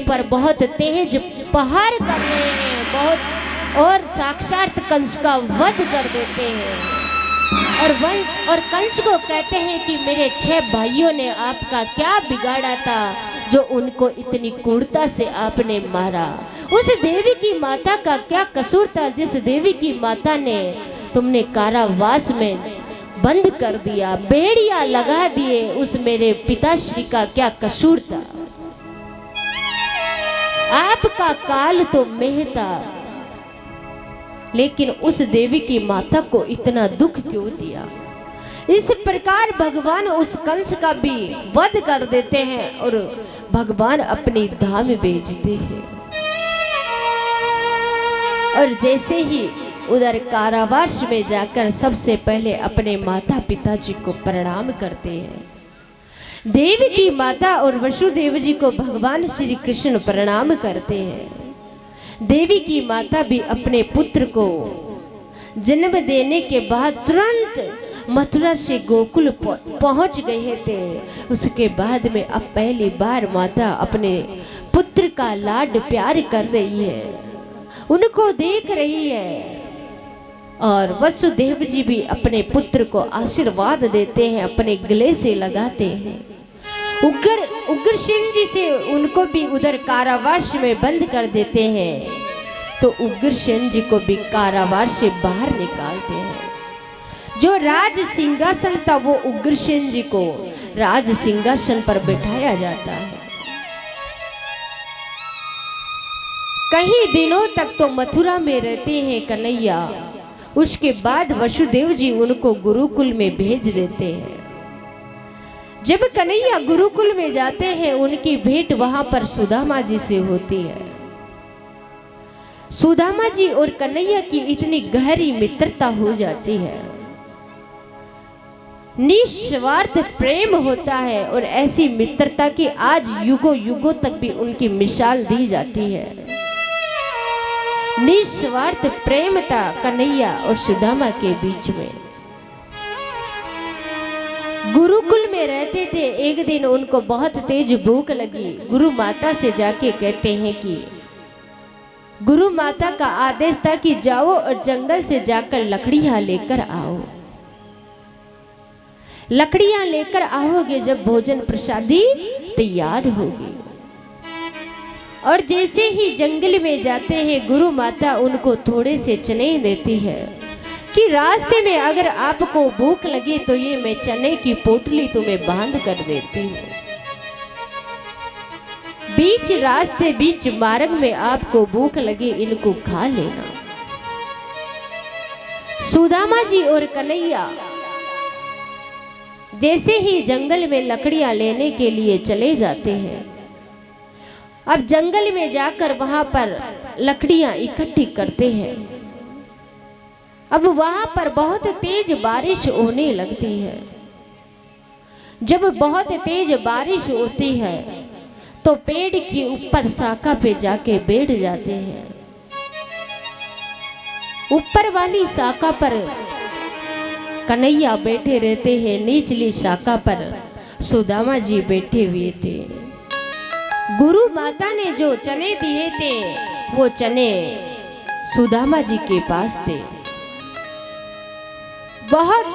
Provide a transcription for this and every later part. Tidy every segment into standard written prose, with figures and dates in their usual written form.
पर बहुत तेज प्रहार कर रहे हैं, बहुत, और साक्षात कंस का वध कर देते हैं। और कंस को कहते हैं कि मेरे 6 भाइयों ने आपका क्या बिगाड़ा था जो उनको इतनी क्रूरता से आपने मारा। उस देवी की माता का क्या कसूर था जिस देवी की माता ने तुमने कारावास में बंद कर दिया, बेड़िया लगा दिए, उस मेरे पिताश्री का क्या कसूर था। आपका काल तो मेह था, लेकिन उस देवी की माता को इतना दुख क्यों दिया। इस प्रकार भगवान उस कंस का भी वध कर देते हैं और भगवान अपनी धाम भेजते हैं। और जैसे ही उधर कारावास में जाकर सबसे पहले अपने माता पिताजी को प्रणाम करते हैं। देवी की माता और वसुदेव जी को भगवान श्री कृष्ण प्रणाम करते हैं। देवी की माता भी अपने पुत्र को जन्म देने के बाद तुरंत मथुरा से गोकुल पहुंच गए थे। उसके बाद में अब पहली बार माता अपने पुत्र का लाड प्यार कर रही है, उनको देख रही है। और वसुदेव जी भी अपने पुत्र को आशीर्वाद देते हैं, अपने गले से लगाते हैं। उग्रसेन जी से उनको भी उधर कारावास में बंद कर देते हैं, तो उग्रसेन जी को भी कारावास से बाहर निकालते हैं। जो राज सिंहासन था वो उग्रसेन जी को राज सिंहासन पर बिठाया जाता है। कई दिनों तक तो मथुरा में रहते हैं कन्हैया। उसके बाद वसुदेव जी उनको गुरुकुल में भेज देते हैं। जब कन्हैया गुरुकुल में जाते हैं, उनकी भेंट वहां पर सुदामा जी से होती है। सुदामा जी और कन्हैया की इतनी गहरी मित्रता हो जाती है, निस्वार्थ प्रेम होता है। और ऐसी मित्रता की आज युगों युगों तक भी उनकी मिसाल दी जाती है। निस्वार्थ प्रेम था कन्हैया और सुदामा के बीच में। गुरुकुल में रहते थे। एक दिन उनको बहुत तेज भूख लगी। गुरु माता से जाके कहते हैं कि गुरु माता का आदेश था कि जाओ और जंगल से जाकर लकड़ियां लेकर आओ। लकड़ियां लेकर आओगे जब भोजन प्रसादी तैयार होगी। और जैसे ही जंगल में जाते हैं, गुरु माता उनको थोड़े से चने देती है कि रास्ते में अगर आपको भूख लगे तो ये मैं चने की पोटली तुम्हें बांध कर देती हूँ। बीच रास्ते बीच मार्ग में आपको भूख लगे, इनको खा लेना। सुदामा जी और कन्हैया जैसे ही जंगल में लकड़ियां लेने के लिए चले जाते हैं। अब जंगल में जाकर वहां पर लकड़ियां इकट्ठी करते हैं। अब वहां पर बहुत तेज बारिश होने लगती है। जब बहुत तेज बारिश होती है तो पेड़ के ऊपर शाखा पे जाके बैठ जाते हैं। ऊपर वाली शाखा पर कन्हैया बैठे रहते हैं, निचली शाखा पर सुदामा जी बैठे हुए थे। गुरु माता ने जो चने दिए थे वो चने सुदामा जी के पास थे। बहुत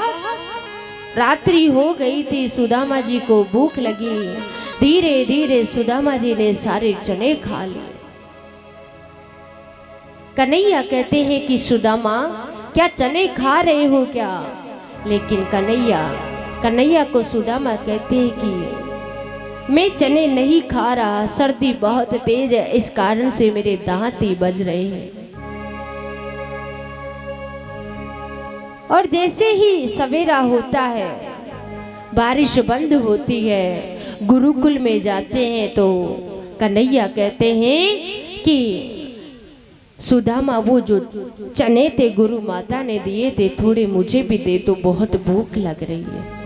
रात्रि हो गई थी, सुदामा जी को भूख लगी। धीरे धीरे सुदामा जी ने सारे चने खा लिए। कन्हैया कहते हैं कि सुदामा क्या चने खा रहे हो क्या? लेकिन कन्हैया को सुदामा कहते हैं कि मैं चने नहीं खा रहा, सर्दी बहुत तेज है, इस कारण से मेरे दांत ही बज रहे हैं। और जैसे ही सवेरा होता है, बारिश बंद होती है, गुरुकुल में जाते हैं तो कन्हैया कहते हैं कि सुदामा वो जो चने थे गुरु माता ने दिए थे, थोड़े मुझे भी दे तो, बहुत भूख लग रही है।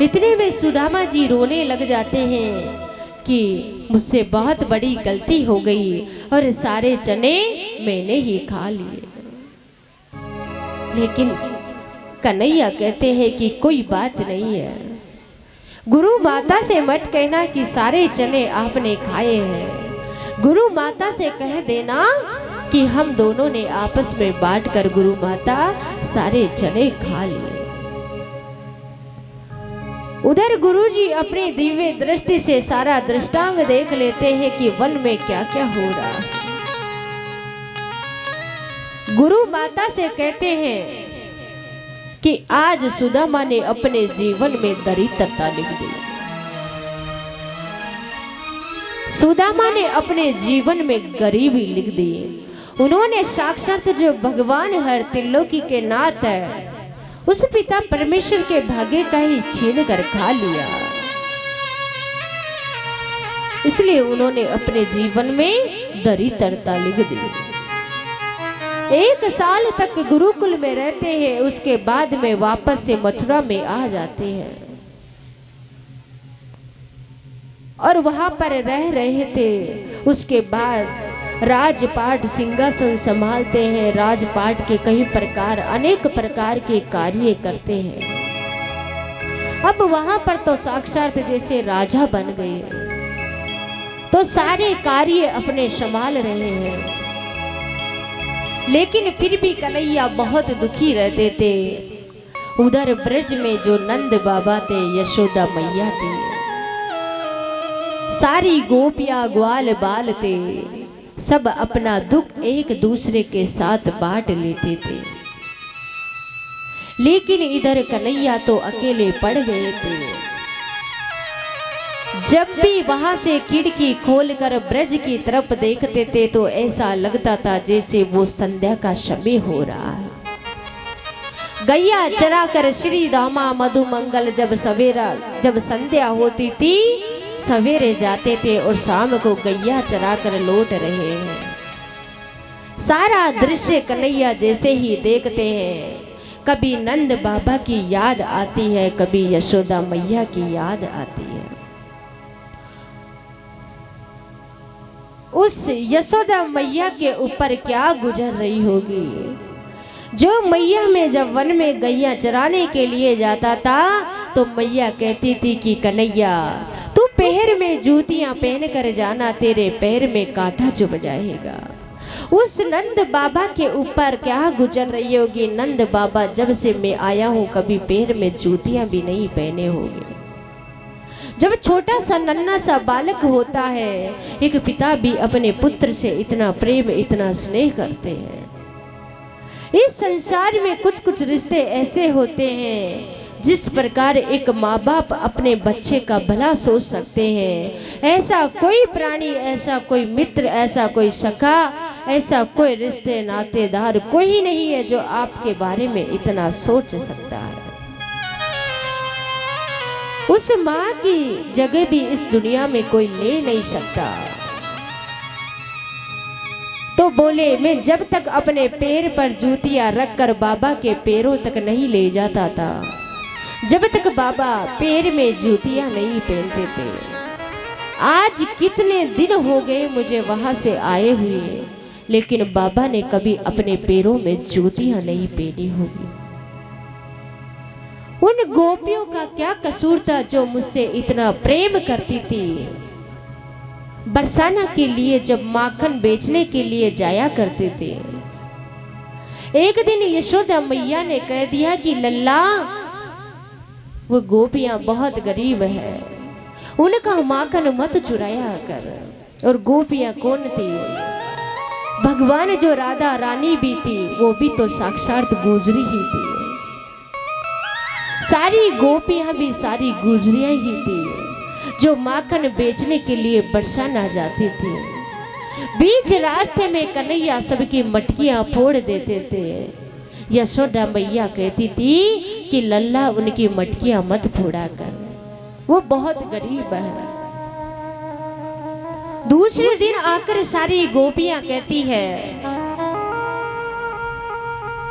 इतने में सुदामा जी रोने लग जाते हैं कि मुझसे बहुत बड़ी गलती हो गई और सारे चने मैंने ही खा लिए। लेकिन कन्हैया कहते हैं कि कोई बात नहीं है, गुरु माता से मत कहना कि सारे चने आपने खाए हैं। गुरु माता से कह देना कि हम दोनों ने आपस में बांटकर गुरु माता सारे चने खा लिए। उधर गुरुजी अपनी दिव्य दृष्टि से सारा दृष्टांत देख लेते हैं कि वन में क्या क्या हो रहा है। गुरु माता से कहते हैं कि आज सुदामा ने अपने जीवन में दरिद्रता लिख दी। सुदामा ने अपने जीवन में गरीबी लिख दी। उन्होंने साक्षात जो भगवान हर त्रिलोकी के नाथ है उस पिता परमेश्वर के भाग्य का ही छीन कर खा लिया। इसलिए उन्होंने अपने जीवन में दरिद्रता लिख दी। 1 साल तक गुरुकुल में रहते हैं, उसके बाद में वापस से मथुरा में आ जाते हैं और वहां पर रह रहे थे। उसके बाद राजपाट सिंहासन संभालते हैं, राजपाट के कई प्रकार अनेक प्रकार के कार्य करते हैं। अब वहां पर तो साक्षात जैसे राजा बन गए, तो सारे कार्य अपने संभाल रहे हैं। लेकिन फिर भी कन्हैया बहुत दुखी रहते थे। उधर ब्रज में जो नंद बाबा थे, यशोदा मैया थी, सारी गोपियां ग्वाल बाल थे, सब अपना दुख एक दूसरे के साथ बांट लेते थे। लेकिन इधर कन्हैया तो अकेले पड़ गए थे। जब भी वहां से खिड़की खोलकर ब्रज की तरफ देखते थे तो ऐसा लगता था जैसे वो संध्या का समय हो रहा है। गैया चराकर श्री दामा मधुमंगल जब संध्या होती थी सवेरे जाते थे और शाम को गैया चराकर लौट रहे हैं। सारा दृश्य कन्हैया जैसे ही देखते हैं, कभी नंद बाबा की याद आती है, कभी यशोदा मैया की याद आती है। उस यशोदा मैया के ऊपर क्या गुजर रही होगी, जो मैया में जब वन में गैया चराने के लिए जाता था तो मैया कहती थी कि कन्हैया तू पैर में जूतियां पहन कर जाना, तेरे पैर में कांटा चुभ जाएगा। उस नंद बाबा के ऊपर क्या गुजर रही होगी। नंद बाबा जब से मैं आया हूं कभी पैर में जूतियां भी नहीं पहने होंगे। जब छोटा सा नन्हा सा बालक होता है, एक पिता भी अपने पुत्र से इतना प्रेम इतना स्नेह करते हैं। इस संसार में कुछ कुछ रिश्ते ऐसे होते हैं जिस प्रकार एक माँ बाप अपने बच्चे का भला सोच सकते हैं, ऐसा कोई प्राणी, ऐसा कोई मित्र, ऐसा कोई सखा, ऐसा कोई रिश्ते नातेदार कोई नहीं है जो आपके बारे में इतना सोच सकता है। उस माँ की जगह भी इस दुनिया में कोई ले नहीं सकता। तो बोले मैं जब तक अपने पैर पर जूतियां रखकर बाबा के पैरों तक नहीं ले जाता था, जब तक बाबा पैर में जूतियां नहीं पहनते थे। आज कितने दिन हो गए मुझे वहां से आए हुए, लेकिन बाबा ने कभी अपने पैरों में जूतियां नहीं पहनी होगी। उन गोपियों का क्या कसूर था जो मुझसे इतना प्रेम करती थी। बरसाना के लिए जब माखन बेचने के लिए जाया करते थे, एक दिन यशोदा मैया ने कह दिया कि लल्ला वो गोपियां बहुत गरीब है, उनका माखन मत चुराया कर। और गोपियां कौन थी? भगवान जो राधा रानी भी थी वो भी तो साक्षात गुजरी ही थी। सारी गोपियां भी सारी गुजरियां ही थी जो माखन बेचने के लिए बरसाना जाती थी। बीच रास्ते में कन्हैया सबकी मटकियां फोड़ देते थे। यशोदा मैया कहती थी कि लल्ला उनकी मटकियां मत फोड़ा कर, वो बहुत गरीब है। दूसरे दिन आकर सारी गोपियां कहती है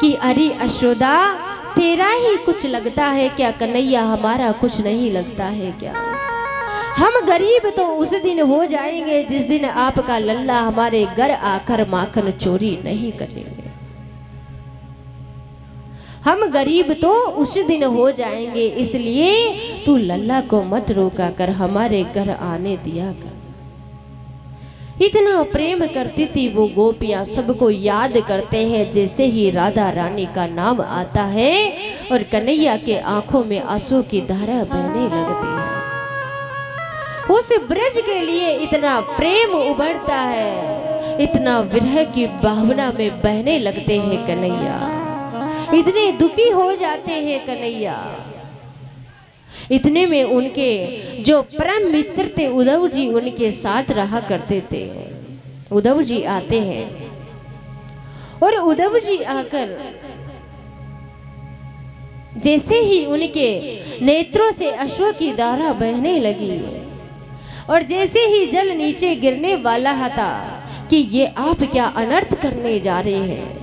कि अरे यशोदा तेरा ही कुछ लगता है क्या कन्हैया, हमारा कुछ नहीं लगता है क्या? हम गरीब तो उस दिन हो जाएंगे जिस दिन आपका लल्ला हमारे घर आकर माखन चोरी नहीं करेंगे। हम गरीब तो उस दिन हो जाएंगे, इसलिए तू लल्ला को मत रोका कर, हमारे घर आने दिया कर। इतना प्रेम करती थी वो गोपियां, सबको याद करते हैं। जैसे ही राधा रानी का नाम आता है और कन्हैया के आंखों में आंसू की धारा बहने लगती है। उस ब्रज के लिए इतना प्रेम उभरता है, इतना विरह की भावना में बहने लगते हैं कन्हैया, इतने दुखी हो जाते हैं कन्हैया। इतने में उनके जो परम मित्र थे उद्धव जी उनके साथ रहा करते थे। उद्धव जी आते हैं और उद्धव जी आकर जैसे ही उनके नेत्रों से अश्रु की धारा बहने लगी और जैसे ही जल नीचे गिरने वाला था कि ये आप क्या अनर्थ करने जा रहे हैं।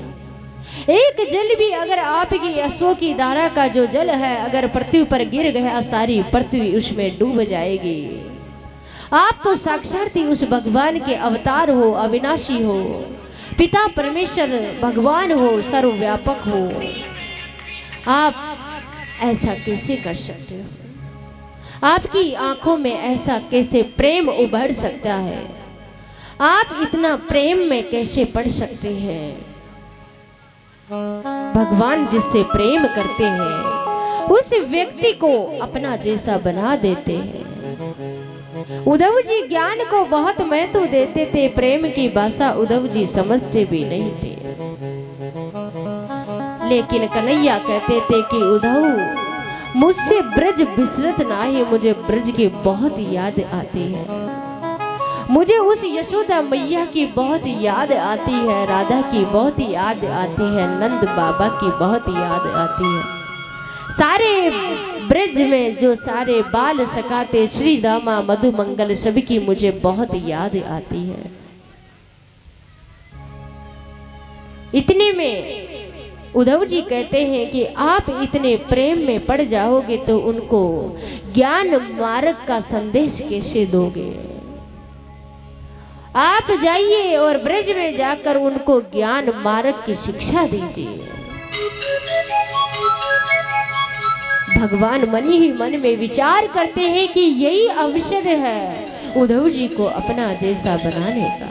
एक जल भी अगर आपकी अश्रु की धारा का जो जल है अगर पृथ्वी पर गिर गया, सारी पृथ्वी उसमें डूब जाएगी। आप तो साक्षात ही उस भगवान के अवतार हो, अविनाशी हो, पिता परमेश्वर भगवान हो, सर्वव्यापक हो। आप ऐसा कैसे कर सकते हो? आपकी आंखों में ऐसा कैसे प्रेम उभर सकता है? आप इतना प्रेम में कैसे पड़ सकते हैं? भगवान जिससे प्रेम करते हैं उस व्यक्ति को अपना जैसा बना देते हैं। उद्धव जी ज्ञान को बहुत महत्व देते थे, प्रेम की भाषा उद्धव जी समझते भी नहीं थे। लेकिन कन्हैया कहते थे कि उद्धव मुझसे ब्रज बिसरत ना ही, मुझे ब्रज की बहुत याद आती है, मुझे उस यशोदा मैया की बहुत याद आती है, राधा की बहुत याद आती है, नंद बाबा की बहुत याद आती है। सारे ब्रज में जो सारे बाल सखाते श्री दामा मधु मंगल सबकी मुझे बहुत याद आती है। इतने में उद्धव जी कहते हैं कि आप इतने प्रेम में पड़ जाओगे तो उनको ज्ञान मार्ग का संदेश कैसे दोगे? आप जाइए और ब्रज में जाकर उनको ज्ञान मार्ग की शिक्षा दीजिए। भगवान मन ही मन में विचार करते हैं कि यही अवसर है उद्धव जी को अपना जैसा बनाने का,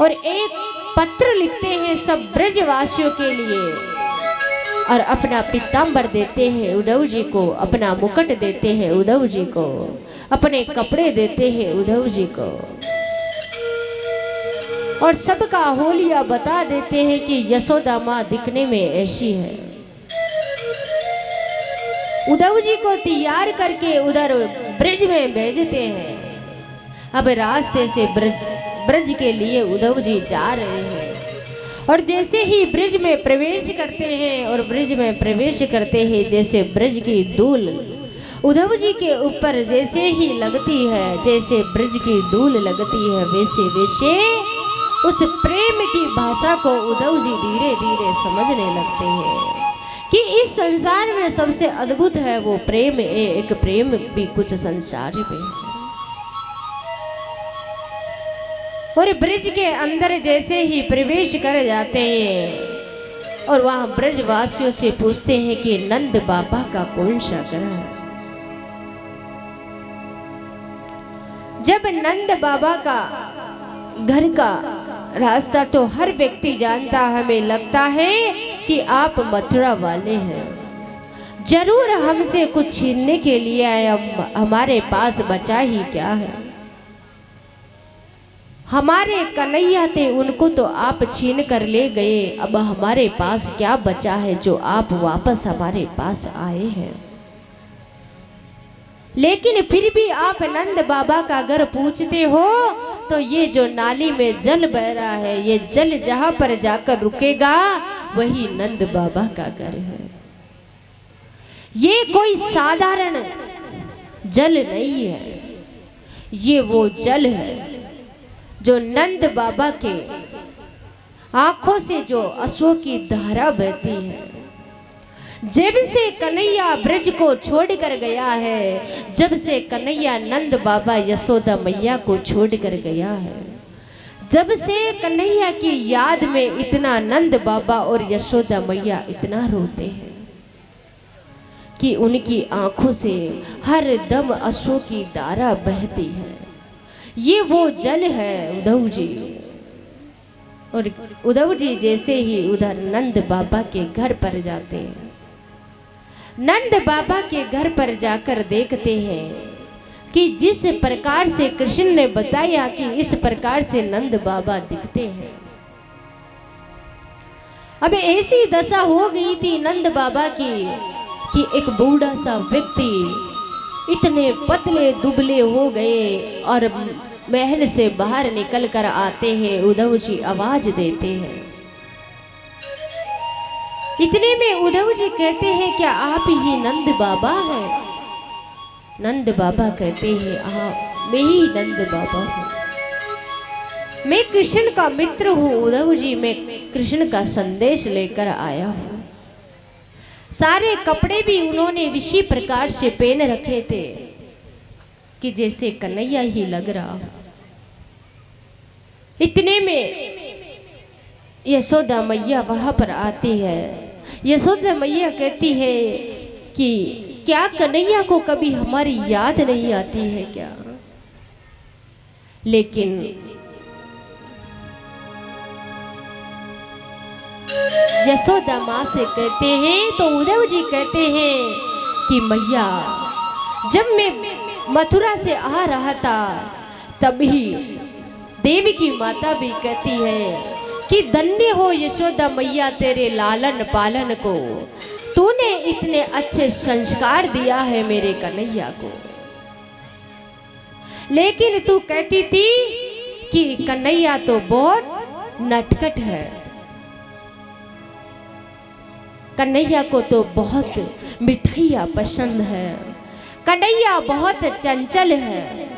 और एक पत्र लिखते हैं सब ब्रजवासियों के लिए और अपना पीतांबर देते हैं उद्धव जी को, अपना मुकुट देते हैं उद्धव जी को, अपने कपड़े देते हैं उद्धव जी को, और सबका होलिया बता देते हैं कि यशोदा माँ दिखने में ऐसी है। उद्धव जी को तैयार करके उधर ब्रज में भेजते हैं। अब रास्ते से ब्रज के लिए उद्धव जी जा रहे हैं और जैसे ही ब्रज में प्रवेश करते हैं और ब्रज में प्रवेश करते हैं, जैसे ब्रज की धूल उद्धव जी के ऊपर जैसे ही लगती है, जैसे ब्रज की धूल लगती है, वैसे वैसे उस प्रेम की भाषा को उद्धव जी धीरे धीरे समझने लगते हैं कि इस संसार में सबसे अद्भुत है वो प्रेम। एक प्रेम भी कुछ संसार में। और ब्रज के अंदर जैसे ही प्रवेश कर जाते हैं और वहां ब्रजवासियों से पूछते हैं कि नंद बाबा का कौन सा घर है। जब नंद बाबा का घर का रास्ता तो हर व्यक्ति जानता, हमें लगता है कि आप मथुरा वाले हैं, जरूर हमसे कुछ छीनने के लिए आए, हमारे पास बचा ही क्या है। हमारे कन्हैया थे, उनको तो आप छीन कर ले गए, अब हमारे पास क्या बचा है जो आप वापस हमारे पास आए हैं। लेकिन फिर भी आप नंद बाबा का घर पूछते हो तो ये जो नाली में जल बह रहा है, ये जल जहां पर जाकर रुकेगा वही नंद बाबा का घर है। ये कोई साधारण जल नहीं है, ये वो जल है जो नंद बाबा के आंखों से जो आंसू की धारा बहती है। जब से कन्हैया ब्रज को छोड़कर गया है, जब से कन्हैया नंद बाबा यशोदा मैया को छोड़कर गया है, जब से कन्हैया की याद में इतना नंद बाबा और यशोदा मैया इतना रोते हैं कि उनकी आंखों से हर दम अश्रु की धारा बहती है। ये वो जल है उद्धव जी। और उद्धव जी जैसे ही उधर नंद बाबा के घर पर जाते हैं, नंद बाबा के घर पर जाकर देखते हैं कि जिस प्रकार से कृष्ण ने बताया कि इस प्रकार से नंद बाबा दिखते हैं। अब ऐसी दशा हो गई थी नंद बाबा की कि एक बूढ़ा सा व्यक्ति इतने पतले दुबले हो गए और महल से बाहर निकल कर आते हैं। उद्धव जी आवाज देते हैं। इतने में उद्धव जी कहते हैं क्या आप ही नंद बाबा हैं? नंद बाबा कहते हैं हाँ मैं ही नंद बाबा हूँ, मैं कृष्ण का मित्र हूँ उद्धव जी, मैं कृष्ण का संदेश लेकर आया हूँ। सारे कपड़े भी उन्होंने इसी प्रकार से पहन रखे थे कि जैसे कन्हैया ही लग रहा। इतने में यशोदा मैया वहां पर आती है। यशोदा मैया कहती है कि क्या कन्हैया को कभी हमारी याद नहीं आती है क्या? लेकिन यशोदा माँ से कहते हैं तो उद्धव जी कहते हैं कि मैया जब मैं मथुरा से आ रहा था तभी देवी की माता भी कहती है कि धन्य हो यशोदा मैया तेरे लालन पालन को, तूने इतने अच्छे संस्कार दिया है मेरे कन्हैया को। लेकिन तू कहती थी कि कन्हैया तो बहुत नटखट है, कन्हैया को तो बहुत मिठाइयाँ पसंद है, कन्हैया बहुत चंचल है।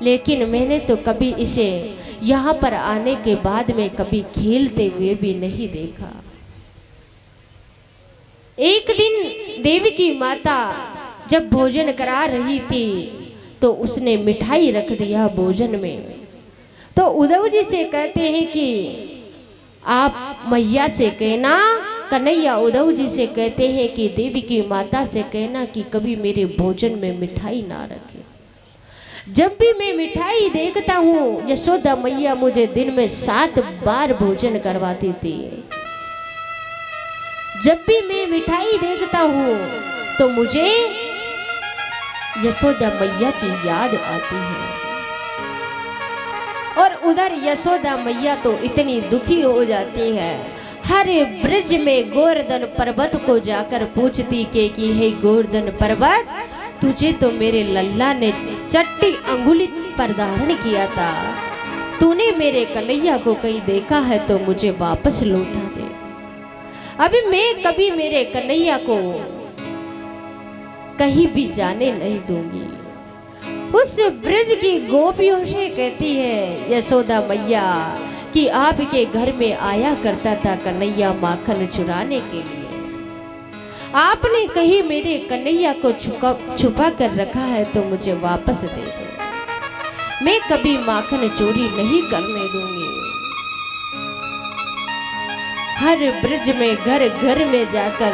लेकिन मैंने तो कभी इसे यहाँ पर आने के बाद में कभी खेलते हुए भी नहीं देखा। एक दिन देवी की माता जब भोजन करा रही थी तो उसने मिठाई रख दिया भोजन में। तो उद्धव जी से कहते हैं कि आप मैया से कहना, कन्हैया उद्धव जी से कहते हैं कि देवी की माता से कहना कि कभी मेरे भोजन में मिठाई ना रखे। जब भी मैं मिठाई देखता हूँ यशोदा मैया मुझे दिन में 7 बार भोजन करवाती थी। जब भी मैं मिठाई देखता हूँ तो मुझे यशोदा मैया की याद आती है। और उधर यशोदा मैया तो इतनी दुखी हो जाती है, हर ब्रज में गोवर्धन पर्वत को जाकर पूछती कि हे गोवर्धन पर्वत, तुझे तो मेरे लल्ला ने चट्टी अंगुली पर धारण किया था, तूने मेरे कन्हैया को कहीं देखा है तो मुझे वापस लौटा दे। अभी मैं कभी मेरे कन्हैया को कहीं भी जाने नहीं दूंगी। उस ब्रज की गोपियों से कहती है यशोदा मैया कि आपके घर में आया करता था कन्हैया माखन चुराने के लिए, आपने कहीं मेरे कन्हैया को छुपा कर रखा है तो मुझे वापस दे दो, मैं कभी माखन चोरी नहीं करने दूंगी। हर ब्रज में घर घर में जाकर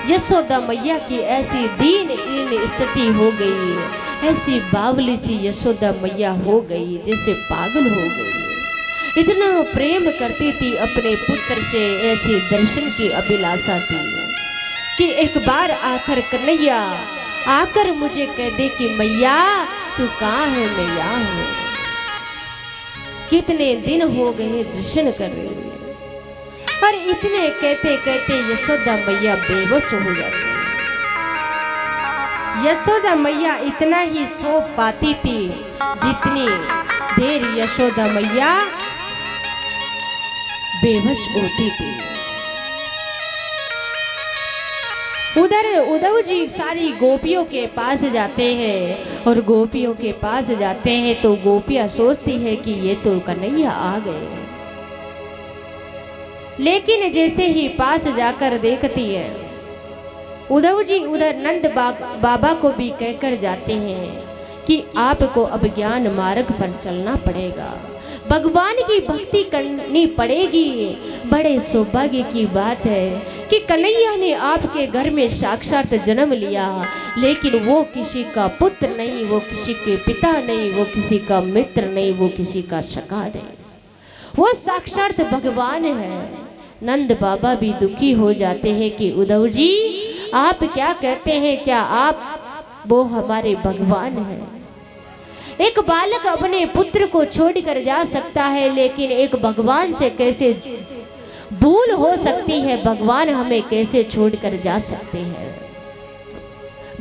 यशोदा मैया की ऐसी दीन स्थिति हो गई, ऐसी बावली सी यशोदा मैया हो गई जैसे पागल हो गई। इतना प्रेम करती थी अपने पुत्र से, ऐसी दर्शन की अभिलाषा थी कि एक बार आकर कन्हैया आकर मुझे कह दे कि मैया तू कहाँ है, मैं यहाँ हूँ। कितने दिन हो गए दर्शन कर रही है। और इतने कहते कहते यशोदा मैया बेबस हो जाती है। यशोदा मैया इतना ही सो पाती थी जितनी देर यशोदा मैया बेबस होती थी। उधर उद्धव जी सारी गोपियों के पास जाते हैं और गोपियों के पास जाते हैं तो गोपियां सोचती है कि ये तो कन्हैया आ गए। लेकिन जैसे ही पास जाकर देखती है उद्धव जी उधर नंद बाबा को भी कहकर जाते हैं कि आपको अब ज्ञान मार्ग पर चलना पड़ेगा, भगवान की भक्ति करनी पड़ेगी। बड़े सौभाग्य की बात है कि कन्हैया ने आपके घर में साक्षात जन्म लिया, लेकिन वो किसी का पुत्र नहीं, वो किसी के पिता नहीं, वो किसी का मित्र नहीं, वो किसी का सखा नहीं, वो साक्षात भगवान है। नंद बाबा भी दुखी हो जाते हैं कि उद्धव जी आप क्या कहते हैं, क्या आप वो हमारे भगवान हैं? एक बालक अपने पुत्र को छोड़कर जा सकता है, लेकिन एक भगवान से कैसे भूल हो सकती है? भगवान हमें कैसे छोड़कर जा सकते हैं?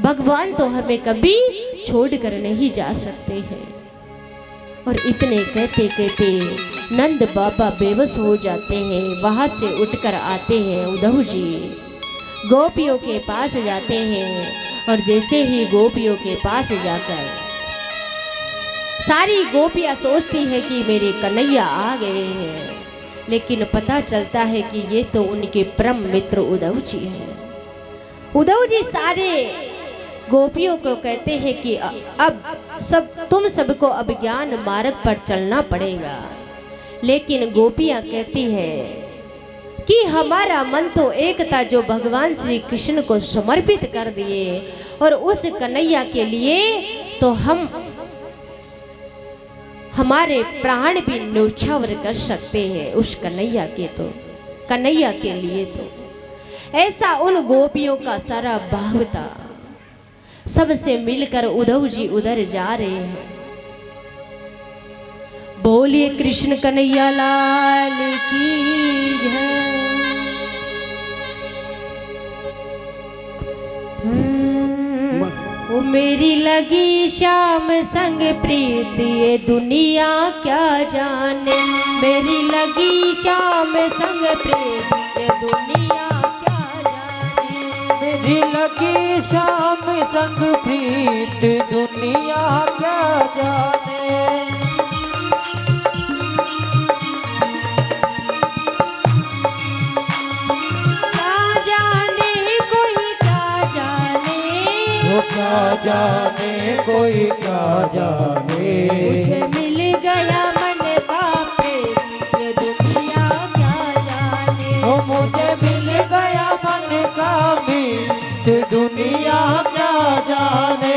भगवान तो हमें कभी छोड़कर नहीं जा सकते हैं। और इतने कहते कहते नंद बाबा बेबस हो जाते हैं। वहां से उठकर आते हैं उद्धव जी, गोपियों के पास जाते हैं। और जैसे ही गोपियों के पास जाकर सारी गोपियां सोचती है कि मेरे कन्हैया आ गए हैं, लेकिन पता चलता है कि ये तो उनके परम मित्र उद्धव जी हैं। उद्धव जी सारे गोपियों को कहते हैं कि अब तुम सबको अब ज्ञान मार्ग पर चलना पड़ेगा। लेकिन गोपियां कहती है कि हमारा मन तो एक था जो भगवान श्री कृष्ण को समर्पित कर दिए, और उस कन्हैया के लिए तो हम हमारे प्राण भी न्यौछावर कर सकते हैं। उस कन्हैया के लिए तो ऐसा उन गोपियों का सारा भाव था। सबसे मिलकर उद्धव जी उधर जा रहे हैं। बोलिए कृष्ण कन्हैया लाल की जय। वो मेरी लगी श्याम संग प्रीत ये दुनिया क्या जाने, मेरी लगी श्याम संग प्रीत ये दुनिया क्या जाने, मेरी लगी श्याम संग प्रीत दुनिया क्या जाने। क्या जाने कोई क्या जाने, मुझे मिल गया मन का प्रेम ये दुनिया क्या जाने, ओ मुझे मिल गया मन का मीत दुनिया क्या जाने।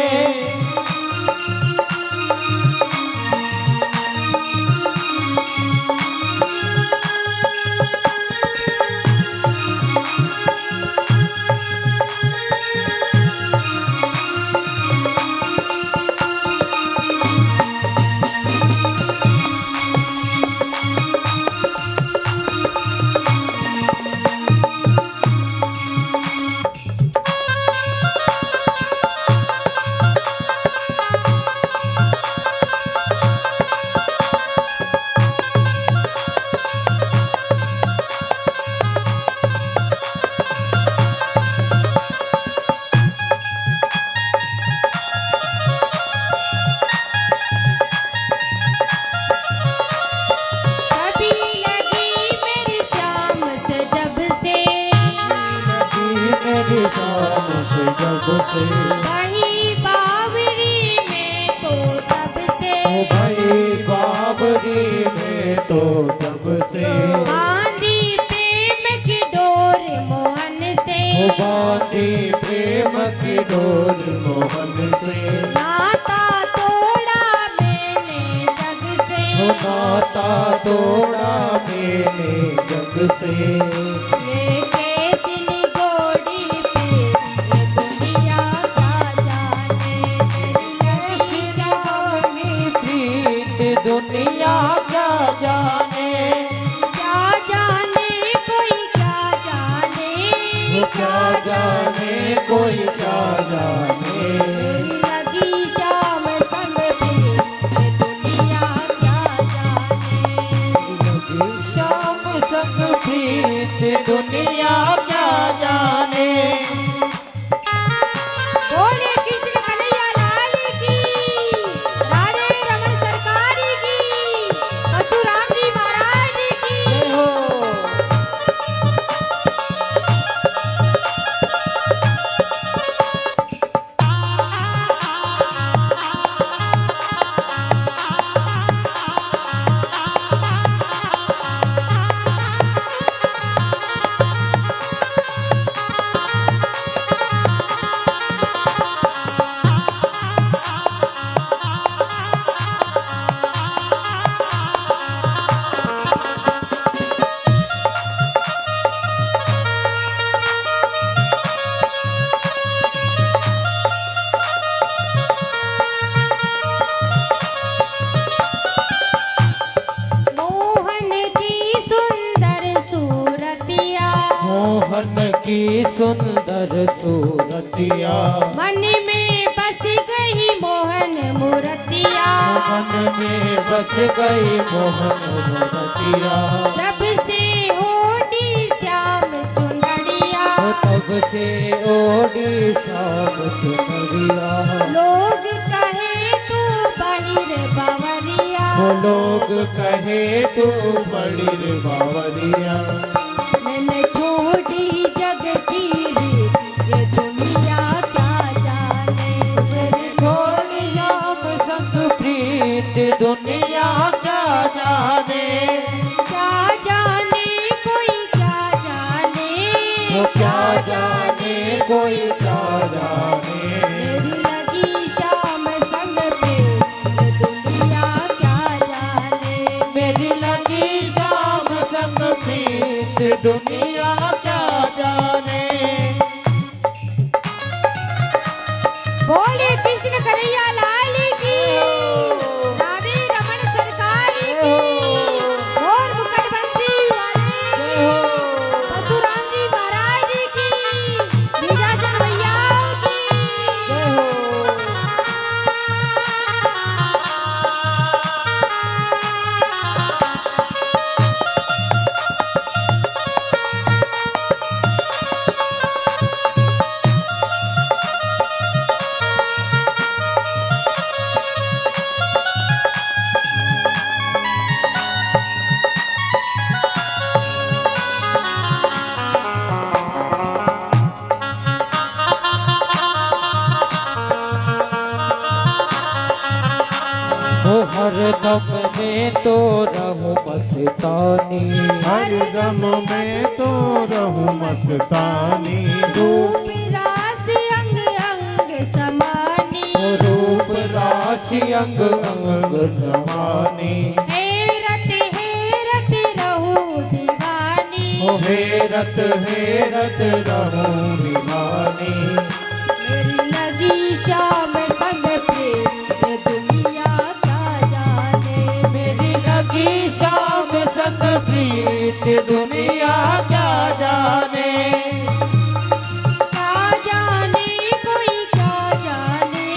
भाई बावरी में तो तब से, भाई बावरी में तो तब से, बांधी प्रेम की डोर मोहन से, बांधी प्रेम की डोर मोहन से, नाता तोड़ा मैंने जग से, नाता तोड़ा मैंने जग से। दुनिया क्या जाने, क्या जाने कोई क्या जाने, क्या जाने कोई क्या जाने, लगी श्याम संग प्रीत दुनिया क्या जाने, लगी श्याम संग प्रीत दुनिया क्या जाने। बोले कृष्ण कन्हैया लाल की, राधे रमन सरकार की, परशुराम जी महाराज की। जय हो। की सुंदर सूरतिया, मन में बस गई मोहन मूर्तिया, मन में बस गई मोहन मूर्तिया। जब से ओढ़ी श्याम चुनरिया, तब से ओढ़ी श्याम चुनरिया। लोग कहे तू बहिर बावरिया, वो लोग कहे तू बड़ी बावरिया। मैंने छोड़ी जग की रीत, ये दुनिया क्या जाने। मेरी थोड़ी शाम संग प्रीत दुनिया क्या जाने। क्या जाने कोई क्या जाने, वो क्या जाने कोई क्या जाने। मेरी लगी शाम संग पे, ये दुनिया क्या जाने। मेरी लगी शाम संग प्रीत दुनिया क्या जाने। बोले कृष्ण कन्हैया लाल की, राधे रमन सरकार की, और मुकुट बंसी वाले परशुराम जी महाराज की, विजासन भैया की। वो हर दम में तो रहूं मस्तानी, हर दम में तो रहूं मस्तानी। रूप रास अंग अंग समानी, रूप राशि अंग अंग समानी। हेरत हेरत रहूं दीवानी, ओ हेरत हेरत रहूं दीवानी। मेरी लगी शाम संग पे, ये दुनिया क्या जाने। मेरी लगी शाम संग प्रीत दुनिया क्या जाने। क्या जाने कोई क्या जाने,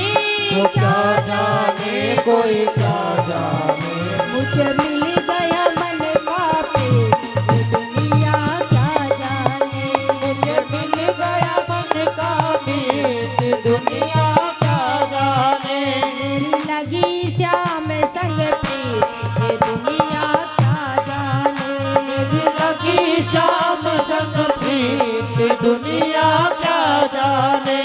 वो क्या जाने कोई क्या जाने। मुझे मिल गया मन का पे, ये दुनिया क्या जाने। मुझे मिल गया मन का मीत दुनिया क्या जाने। मेरी लगी श्याम संग पे, ये दुनिया क्या जाने। मेरी लगी शाम संग प्रीत दुनिया क्या जाने।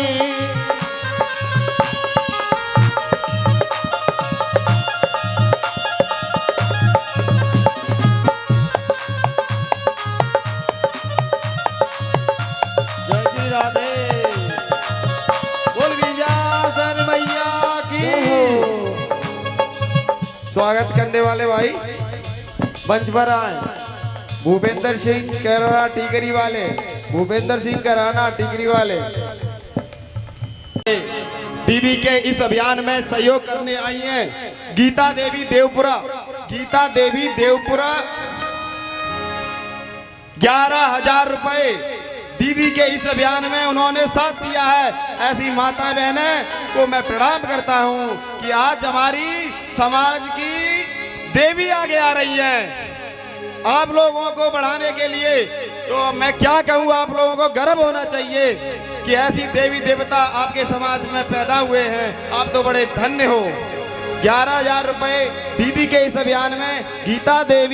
जय श्री राधे। बोल विजासन मैया की। स्वागत करने वाले भाई मंच पर आए। भूपेंद्र सिंह कराना टिकरी वाले, भूपेंद्र सिंह कराना टिकरी वाले दीदी के इस अभियान में सहयोग करने आई हैं। गीता देवी देवपुरा, गीता देवी देवपुरा 11,000 रुपए दीदी के इस अभियान में उन्होंने साथ दिया है। ऐसी माता बहनें को मैं प्रणाम करता हूं कि आज हमारी समाज की देवी आगे आ रही है आप लोगों को बढ़ाने के लिए। तो मैं क्या कहूँ, आप लोगों को गर्व होना चाहिए कि ऐसी देवी देवता आपके समाज में पैदा हुए हैं। आप तो बड़े धन्य हो। 11,000 रुपए दीदी के इस अभियान में गीता देवी